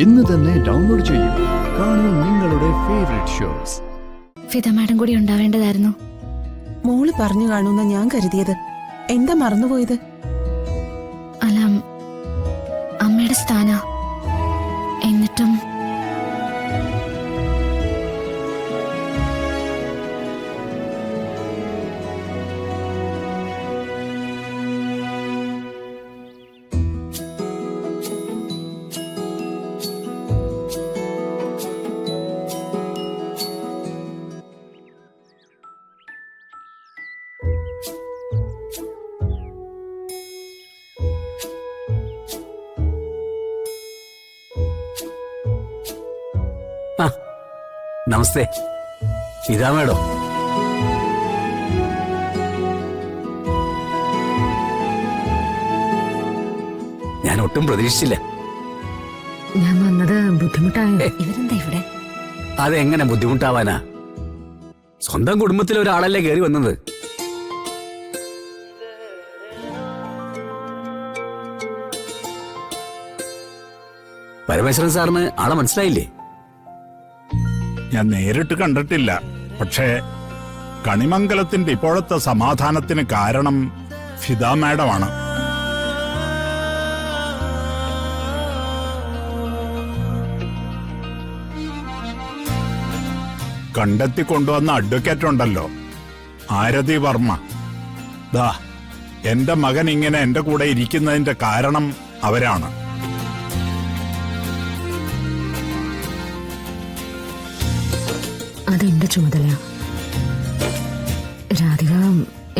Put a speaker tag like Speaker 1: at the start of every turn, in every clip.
Speaker 1: ഇന്ന് തന്നെ ഡൗൺലോഡ് ചെയ്യൂ. കാണൂ നിങ്ങളുടെ ഫേവറേറ്റ് ഷോസ്.
Speaker 2: ഫിദ മാഡം കൂടി ഉണ്ടാവേണ്ടതായിരുന്നു.
Speaker 3: മോള് പറഞ്ഞു കാണുന്ന ഞാൻ കരുതിയത്. എന്താ മറന്നുപോയത്?
Speaker 2: അല്ല, അമ്മയുടെ സ്ഥാന. എന്നിട്ടും
Speaker 4: നമസ്തേ. ഇതാ മേഡം. ഞാൻ ഒട്ടും പ്രതീക്ഷിച്ചില്ല.
Speaker 5: ഞാൻ വന്നത് ബുദ്ധിമുട്ടായോ?
Speaker 2: ഇവരെന്താ ഇവിടെ?
Speaker 4: അതെങ്ങനെ ബുദ്ധിമുട്ടാവാനാ? സ്വന്തം കുടുംബത്തിലെ ഒരാളല്ലേ കയറി വന്നത്. പരമേശ്വരൻ സാറിന് ആളെ മനസ്സിലായില്ലേ?
Speaker 6: ഞാൻ നേരിട്ട് കണ്ടിട്ടില്ല. പക്ഷേ കണിമംഗലത്തിന്റെ ഇപ്പോഴത്തെ സമാധാനത്തിന് കാരണം ഫിദ മാഡമാണ്. കണ്ടെത്തിക്കൊണ്ടുവന്ന അഡ്വക്കേറ്റ് ഉണ്ടല്ലോ, ആരതി വർമ്മ. ദാ എന്റെ മകൻ ഇങ്ങനെ എന്റെ കൂടെ ഇരിക്കുന്നതിന്റെ കാരണം അവരാണ്.
Speaker 5: അതെന്റെ ചുമതല. രാധിക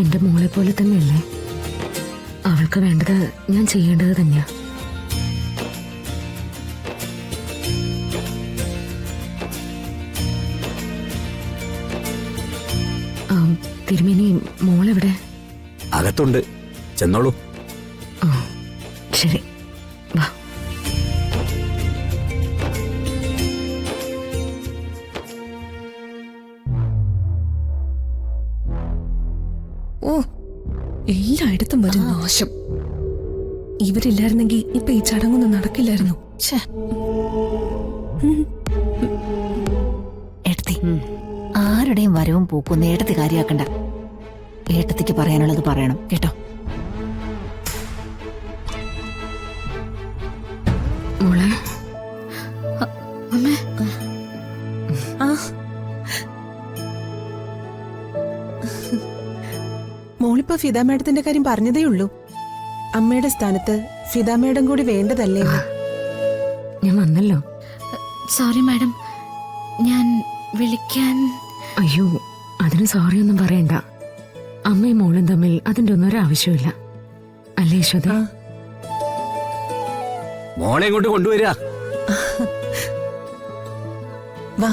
Speaker 5: എന്റെ മോളെ പോലെ തന്നെയല്ലേ? അവൾക്ക് വേണ്ടത് ഞാൻ ചെയ്യേണ്ടത് തന്നെയാ. തിരുമേനി, മോളെവിടെ?
Speaker 4: അകത്തുണ്ട്, ചെന്നോളൂ.
Speaker 5: ശരി, വാ.
Speaker 3: ഓ, എല്ലായിടത്തും വരും നാശം. ഇവരില്ലായിരുന്നെങ്കിൽ ഇപ്പൊ ഈ ചടങ്ങൊന്നും നടക്കില്ലായിരുന്നു.
Speaker 7: ഏട്ടത്തി, ആരുടെയും വരവും പോക്കൊന്നും ഏട്ടത്തി കാര്യാക്കണ്ട. ഏട്ടത്തിക്ക് പറയാനുള്ളത് പറയണം കേട്ടോ.
Speaker 5: മോളെ,
Speaker 2: അമ്മേ,
Speaker 3: മോളിപ്പോ ഫിദ മേഡത്തിന്റെ കാര്യം പറഞ്ഞതേ ഉള്ളൂ. അമ്മയുടെ സ്ഥാനത്ത് ഫിദ മേഡം കൂടി വേണ്ടതല്ലേ?
Speaker 5: ഞാൻ വന്നല്ലോ.
Speaker 2: സോറി മാഡം, ഞാൻ വിളിക്കാൻ.
Speaker 5: അയ്യോ, അതിന് സോറി ഒന്നും പറയണ്ട. അമ്മയും മോളും തമ്മിൽ അതിന്റെ ഒന്നും ഒരാവശ്യമില്ല, അല്ലേ യശോദ?
Speaker 4: മോളെ ഇങ്ങോട്ട് കൊണ്ടുവരിക.
Speaker 3: വാ.